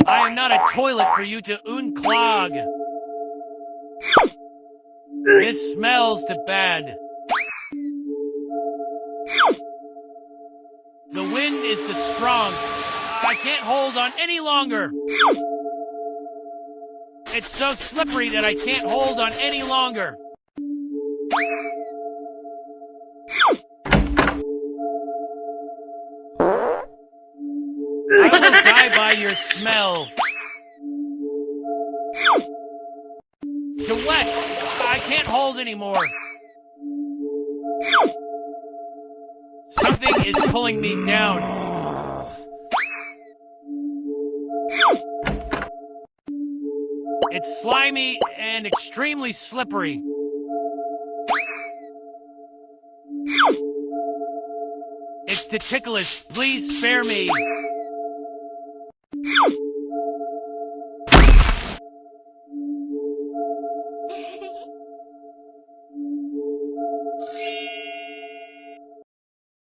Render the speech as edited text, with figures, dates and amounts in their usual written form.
I am not a toilet for you to unclog. This smells too bad. The wind is too strong. I can't hold on any longer. It's so slippery that I can't hold on any longer. I will die by your smell. Too wet. I can't hold anymore. Something is pulling me down. It's slimy and extremely slippery. It's too ticklish. Please spare me.